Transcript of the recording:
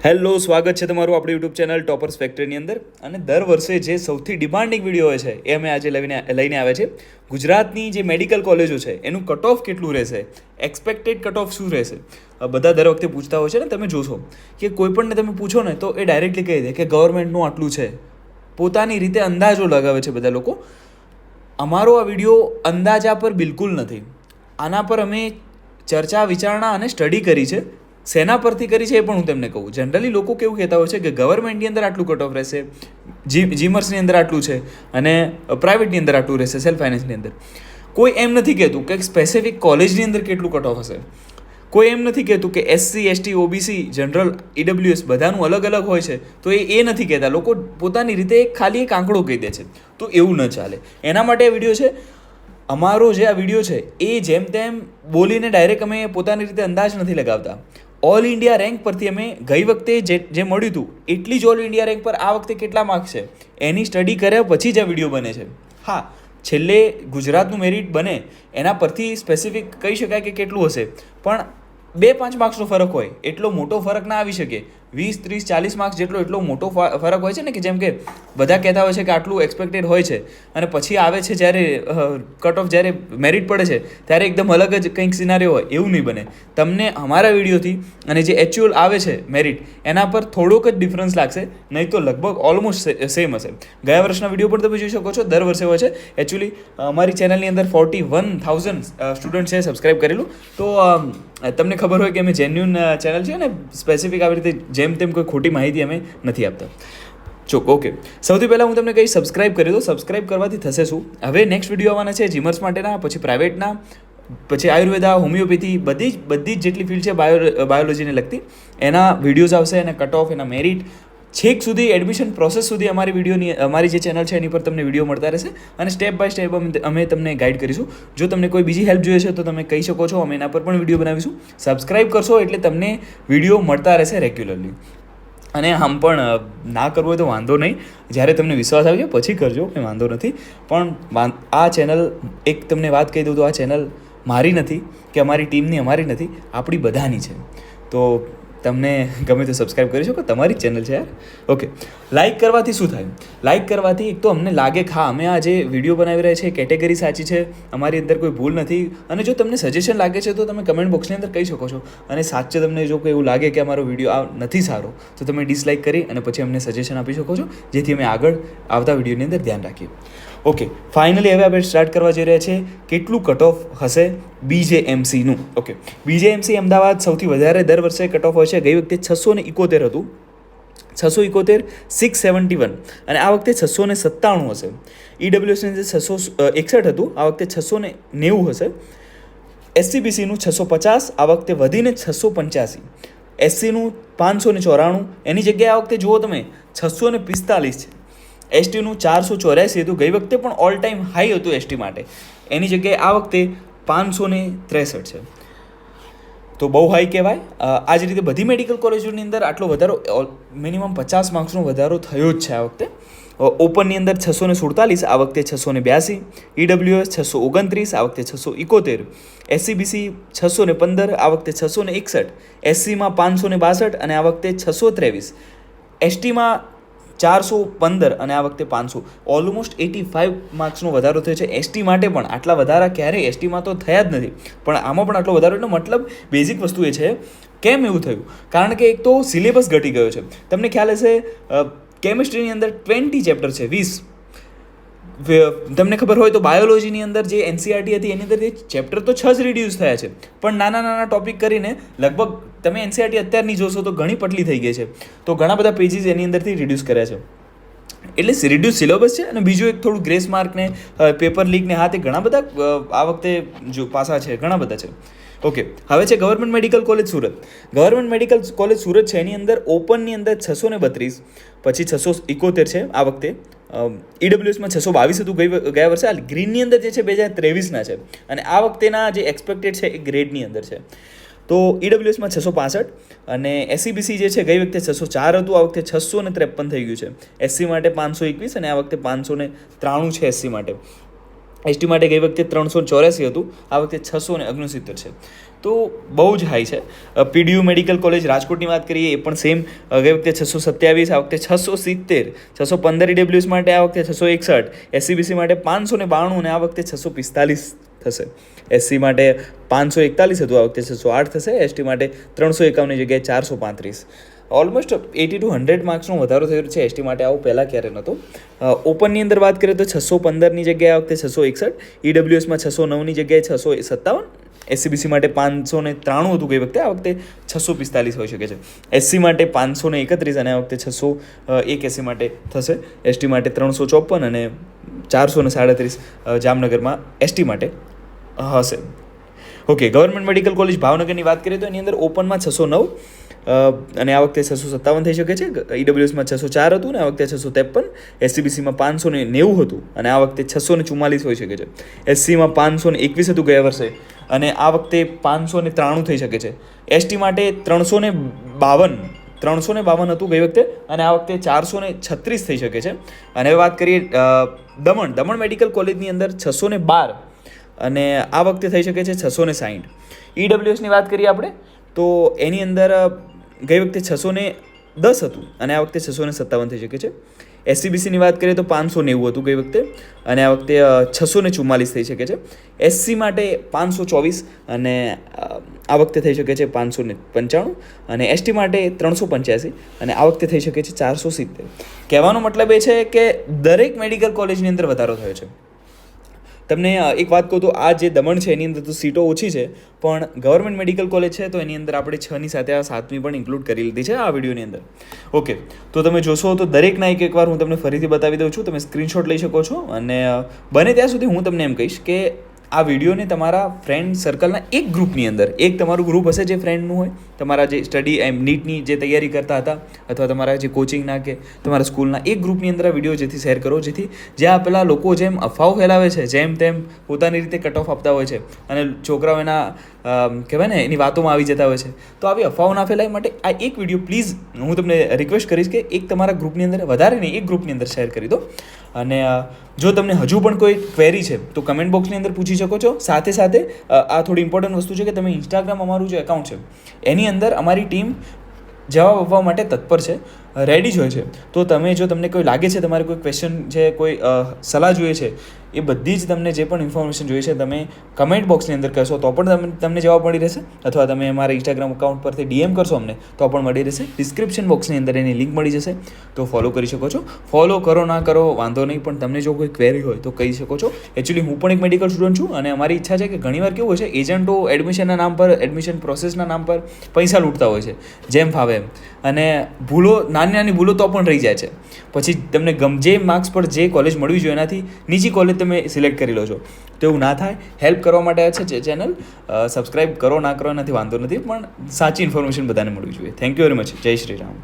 Hello, સ્વાગત છે તમારું આપણી યુટ્યુબ ચેનલ ટોપર્સ ફેક્ટરીની અંદર. અને દર વર્ષે જે સૌથી ડિમાન્ડિંગ વિડીયો હોય છે એ અમે આજે લઈને આવ્યા છે. ગુજરાતની જે મેડિકલ કોલેજો છે એનું કટ ઓફ કેટલું રહેશે, એક્સપેક્ટેડ કટ ઓફ શું રહેશે, બધા દર વખતે પૂછતા હોય છે ને. તમે જોશો કે કોઈ પણને તમે પૂછો ને તો એ ડાયરેક્ટલી કહી દે કે ગવર્મેન્ટનું આટલું છે. પોતાની રીતે અંદાજો લગાવે છે બધા લોકો. અમારો આ વિડીયો અંદાજા પર બિલકુલ નથી. આના પર અમે ચર્ચા વિચારણા અને સ્ટડી કરી છે. શેના પરથી કરી છે એ પણ હું તમને કહું. જનરલી લોકો કેવું કહેતા હોય છે કે ગવર્મેન્ટની અંદર આટલું કટ ઓફ રહેશે, જીમર્સની અંદર આટલું છે અને પ્રાઇવેટની અંદર આટલું રહેશે, સેલ્ફ ફાઇનાન્સની અંદર. કોઈ એમ નથી કહેતું કે સ્પેસિફિક કોલેજની અંદર કેટલું કટ ઓફ હશે. કોઈ એમ નથી કહેતું કે SC, ST, OBC, general, EWS બધાનું અલગ અલગ હોય છે. તો એ નથી કહેતા. લોકો પોતાની રીતે ખાલી એક આંકડો કહી દે છે. તો એવું ન ચાલે. એના માટે આ વિડીયો છે. અમારો જે આ વિડીયો છે એ જેમ તેમ બોલીને ડાયરેક્ટ અમે પોતાની રીતે અંદાજ નથી લગાવતા. ઓલ ઇન્ડિયા રેન્ક પરથી અમે ગઈ વખતે જે મળ્યું હતું એટલી જ ઓલ ઇન્ડિયા રેન્ક પર આ વખતે કેટલા માર્ક્સ છે એની સ્ટડી કર્યા પછી જ આ વિડીયો બને છે. હા, છેલ્લે ગુજરાતનું મેરિટ બને એના પરથી સ્પેસિફિક કહી શકાય કે કેટલું હશે, પણ 2-5 માર્ક્સનો ફરક હોય એટલો મોટો ફરક ના આવી શકે. 20, 30, 40 માર્ક્સ જેટલો એટલો મોટો ફરક હોય છે ને, કે જેમ કે બધા કહેતા હોય છે કે આટલું એક્સપેક્ટેડ હોય છે અને પછી આવે છે જ્યારે કટ ઓફ જ્યારે મેરિટ પડે છે ત્યારે એકદમ અલગ જ કંઈક સિનારીઓ હોય. એવું નહીં બને. તમને અમારા વિડીયોથી અને જે એકચ્યુઅલ આવે છે મેરિટ એના પર થોડોક જ ડિફરન્સ લાગશે, નહીં તો લગભગ ઓલમોસ્ટ સેમ હશે. ગયા વર્ષના વિડીયો પણ તમે જોઈ શકો છો, દર વર્ષે હોય છે. એકચ્યુઅલી અમારી ચેનલની અંદર 41,000 સ્ટુડન્ટ છે સબસ્ક્રાઈબ કરેલું. તો તમને ખબર હોય કે અમે જેન્યુન ચેનલ છે ને, સ્પેસિફિક આવી રીતે જેમ તેમ કોઈ ખોટી માહિતી અમે નથી આપતા. ઓકે, સૌથી પહેલાં હું તમને કહીશ સબસ્ક્રાઇબ કરી દો. સબસ્ક્રાઇબ કરવાથી થશે શું, હવે નેક્સ્ટ વિડીયો આવવાના છે જીમર્સ માટેના, પછી પ્રાઇવેટના, પછી આયુર્વેદા, હોમિયોપેથી, બધી જ જેટલી ફિલ્ડ છે બાયોલોજીને લગતી એના વિડીયોઝ આવશે. અને કટ ઓફ, એના મેરિટ, છેક સુધી એડમિશન પ્રોસેસ સુધી અમારી જે ચેનલ છે એની પર તમને વિડીયો મળતા રહેશે. અને સ્ટેપ બાય સ્ટેપ અમે તમને ગાઈડ કરીશું. જો તમને કોઈ બીજી હેલ્પ જોઈએ છે તો તમે કહી શકો છો, અમે એના પર પણ વિડીયો બનાવીશું. સબસ્ક્રાઇબ કરશો એટલે તમને વિડીયો મળતા રહેશે રેગ્યુલરલી. અને આમ પણ ના કરવું હોય તો વાંધો નહીં, જ્યારે તમને વિશ્વાસ આવી જાય પછી કરજો, કંઈ વાંધો નથી. પણ આ ચેનલ, એક તમને વાત કહી દઉં તો આ ચેનલ મારી નથી કે અમારી ટીમની, અમારી નથી, આપણી બધાની છે. તો તમને ગમે તો સબસ્ક્રાઈબ કરી શકો, તમારી જ ચેનલ છે યાર. ઓકે, લાઇક કરવાથી શું થાય? લાઇક કરવાથી એક તો અમને લાગે કે હા, અમે આ જે વિડીયો બનાવી રહ્યા છીએ કેટેગરી સાચી છે, અમારી અંદર કોઈ ભૂલ નથી. અને જો તમને સજેશન લાગે છે તો તમે કમેન્ટ બોક્સની અંદર કહી શકો છો. અને સાચે તમને જો કોઈ એવું લાગે કે અમારો વિડીયો આ નથી સારો તો તમે ડિસલાઇક કરી અને પછી અમને સજેશન આપી શકો છો, જેથી અમે આગળ આવતા વિડીયોની અંદર ધ્યાન રાખીએ. ઓકે, ફાઇનલી હવે આપણે સ્ટાર્ટ કરવા જઈ રહ્યા છીએ કેટલું કટ ઓફ હશે BJMCનું. ઓકે, BJMC અમદાવાદ સૌથી વધારે દર વર્ષે કટ ઓફ હોય છે. ગઈ વખતે 671 હતું, 671, 671, અને આ વખતે 697 હશે. EWSની અંદર 661 હતું, આ વખતે 690 હશે. SCBCનું 650, આ વખતે વધીને 685. SCનું 594, એની જગ્યાએ આ વખતે જુઓ તમે 645 છે. STનું 484 હતું, ગઈ વખતે પણ ઓલ ટાઈમ હાઈ હતું ST માટે, એની જગ્યાએ આ વખતે 563 છે. તો બહુ હાઈ કહેવાય. આ જ રીતે બધી મેડિકલ કોલેજોની અંદર આટલો વધારો, મિનિમમ 50 માર્ક્સનો વધારો થયો જ છે આ વખતે. ઓપનની અંદર 647, આ વખતે 682. EWS 629, આ વખતે 671. SCBC 615, આ વખતે 661. SCમાં 562 અને આ વખતે 623. STમાં 415 અને આ વખતે 500. ઓલમોસ્ટ 85 માર્ક્સનો વધારો થયો છે ST માટે. પણ આટલા વધારા ક્યારેય STમાં તો થયા જ નથી, પણ આમાં પણ આટલો વધારો. એટલે મતલબ બેઝિક વસ્તુ એ છે, કેમ એવું થયું? કારણ કે એક તો સિલેબસ ઘટી ગયો છે. તમને ખ્યાલ હશે કેમિસ્ટ્રીની અંદર 20 ચેપ્ટર છે, 20. તમને ખબર હોય તો બાયોલોજીની અંદર જે NCERT હતી એની અંદર ચેપ્ટર તો 6 જ રિડ્યુસ થયા છે, પણ નાના ટોપિક કરીને લગભગ તમે NCERT અત્યારની જોશો તો ઘણી પટલી થઈ ગઈ છે. તો ઘણા બધા પેજીસ એની અંદરથી રિડ્યુસ કર્યા છે. એટલે રિડ્યુસ સિલેબસ છે. અને બીજું એક થોડું ગ્રેસ માર્ક ને પેપર લીક ને હાથે ઘણા બધા આ વખતે જો પાસા છે, ઘણા બધા છે. ઓકે, હવે છે government medical college Surat. Government medical college Surat છે, એની અંદર ઓપનની અંદર 632, પછી 671 છે આ વખતે. EWSમાં 622 હતું ગયા વર્ષે. આ ગ્રીનની અંદર જે છે 2023ના છે, અને આ વખતેના જે એક્સપેક્ટેડ છે એ ગ્રેડની અંદર છે. તો EWSમાં 665 અને SCBC જે છે ગઈ વખતે 604 હતું, આ વખતે 653 થઈ ગયું છે. SC માટે 521 અને આ વખતે 593 છે SC માટે. એસટી માટે ગઈ વખતે 384 હતું, આ વખતે 669 છે, તો બહુ જ હાઈ છે. પીડીયુ મેડિકલ કોલેજ રાજકોટની વાત કરીએ, એ પણ સેમ, ગઈ વખતે 627, આ વખતે 670, 615 ઈડબ્લ્યુએસ માટે આ વખતે 661, એસસીબીસી માટે 592 અને આ વખતે 645 થશે. એસસી માટે 541 હતું, આ વખતે 608 થશે. એસટી માટે 351ની જગ્યાએ 435. ઓલમોસ્ટ 80 to 100 માર્ક્સનો વધારો થયો છે એસટી માટે, આવું પહેલાં ક્યારે નહોતો. ઓપનની અંદર વાત કરીએ તો 615ની જગ્યાએ આ વખતે 661, ઈડબ્લ્યુએસમાં 609ની જગ્યાએ 657, એસસીબીસી માટે 593 હતું ગઈ વખતે, આ વખતે 645 હોઈ શકે છે. એસસી માટે 531 અને આ વખતે 681 માટે થશે. એસટી માટે 354 અને 437 જામનગરમાં એસટી માટે હશે. ઓકે, ગવર્મેન્ટ મેડિકલ કોલેજ ભાવનગરની વાત કરીએ તો એની અંદર ઓપનમાં 609 અને આ વખતે 657 થઈ શકે છે. ઈડબ્લ્યુએસમાં 604 હતું અને આ વખતે 653, એસસીબીસીમાં 590 હતું અને આ વખતે 644 હોઈ શકે છે. એસસીમાં 521 હતું ગયા વર્ષે અને આ વખતે 593 થઈ શકે છે. એસટી માટે 352 હતું ગઈ વખતે અને આ વખતે 436 થઈ શકે છે. અને હવે વાત કરીએ દમણ મેડિકલ કોલેજની અંદર 612 અને આ વખતે થઈ શકે છે 660. ઈડબ્લ્યુએસની વાત કરીએ આપણે તો એની અંદર ગઈ વખતે 610 હતું અને આ વખતે 657 થઈ શકે છે. એસસીબીસીની વાત કરીએ તો 590 હતું ગઈ વખતે અને આ વખતે 644 થઈ શકે છે. એસસી માટે 524 અને આ વખતે થઈ શકે છે 595 અને એસટી માટે 385 અને આ વખતે થઈ શકે છે 470. કહેવાનો મતલબ એ છે કે દરેક મેડિકલ કોલેજની અંદર વધારો થયો છે. તમને એક વાત કહું તો આ જે દમણ છે એની અંદર તો સીટો ઓછી છે, પણ ગવર્મેન્ટ મેડિકલ કોલેજ છે તો એની અંદર આપણે 6ની સાથે આ 7મી પણ ઇન્ક્લુડ કરી લીધી છે આ વિડીયોની અંદર. ઓકે, તો તમે જોશો તો દરેકના એકવાર હું તમને ફરીથી બતાવી દઉં છું, તમે સ્ક્રીનશોટ લઈ શકો છો અને બને ત્યાં સુધી હું તમને એમ કહીશ કે આ વિડીયોને તમારા ફ્રેન્ડ સર્કલના એક ગ્રુપની અંદર, એક તમારું ગ્રુપ હશે જે ફ્રેન્ડનું હોય, તમારા જે સ્ટડી નીટની જે તૈયારી કરતા હતા અથવા તમારા જે કોચિંગના કે તમારા સ્કૂલના એક ગ્રુપની અંદર આ વિડીયો જેથી શેર કરો, જેથી જ્યાં પેલા લોકો જેમ અફવાઓ ફેલાવે છે, જેમ તેમ પોતાની રીતે કટ ઓફ આપતા હોય છે અને છોકરાઓ એના કહેવાય ને એની વાતોમાં આવી જતા હોય છે, તો આવી અફવાઓ ના ફેલાય માટે આ એક વિડીયો પ્લીઝ હું તમને રિક્વેસ્ટ કરીશ કે એક તમારા ગ્રુપની અંદર, વધારે નહીં એક ગ્રુપની અંદર શેર કરી દો. અને જો તમને હજુ પણ કોઈ ક્વેરી છે તો કમેન્ટ બોક્સની અંદર પૂછી શકો છો. સાથે સાથે આ થોડી ઇમ્પોર્ટન્ટ વસ્તુ છે કે તમે ઇન્સ્ટાગ્રામ અમારું જે એકાઉન્ટ છે એની અંદર અમારી ટીમ જવાબ આપવા માટે તત્પર છે, રેડી જ હોય છે. તો તમે જો તમને કોઈ લાગે છે, તમારે કોઈ ક્વેશ્ચન છે, કોઈ સલાહ જોઈએ છે, એ બધી જ તમને જે પણ ઇન્ફોર્મેશન જોઈએ છે તમે કમેન્ટ બોક્સની અંદર કહેશો તો પણ તમને જવાબ મળી રહેશે, અથવા તમે અમારા ઇન્સ્ટાગ્રામ અકાઉન્ટ પરથી ડીએમ કરશો અમને તો પણ મળી રહેશે. ડિસ્ક્રિપ્શન બોક્સની અંદર એની લિંક મળી જશે, તો ફોલો કરી શકો છો. ફોલો કરો ના કરો વાંધો નહીં, પણ તમને જો કોઈ ક્વેરી હોય તો કહી શકો છો. એકચ્યુઅલી હું પણ એક મેડિકલ સ્ટુડન્ટ છું અને અમારી ઈચ્છા છે કે ઘણીવાર કેવું હોય છે, એજન્ટો એડમિશનના નામ પર, એડમિશન પ્રોસેસના નામ પર પૈસા લૂંટતા હોય છે જેમ ફાવે એમ, અને ભૂલો, નાની ભૂલો તો પણ રહી જાય છે. પછી તમને જે માર્ક્સ પર જે કોલેજ મળવી જોઈએ એનાથી નીચી કોલેજ તમે સિલેક્ટ કરી લો છો, તો એવું ના થાય. હેલ્પ કરવા માટે છે ચેનલ, સબસ્ક્રાઈબ કરો ના કરો એનાથી વાંધો નથી, પણ સાચી ઇન્ફોર્મેશન બધાને મળવી જોઈએ. Thank you very much. જય શ્રી રામ.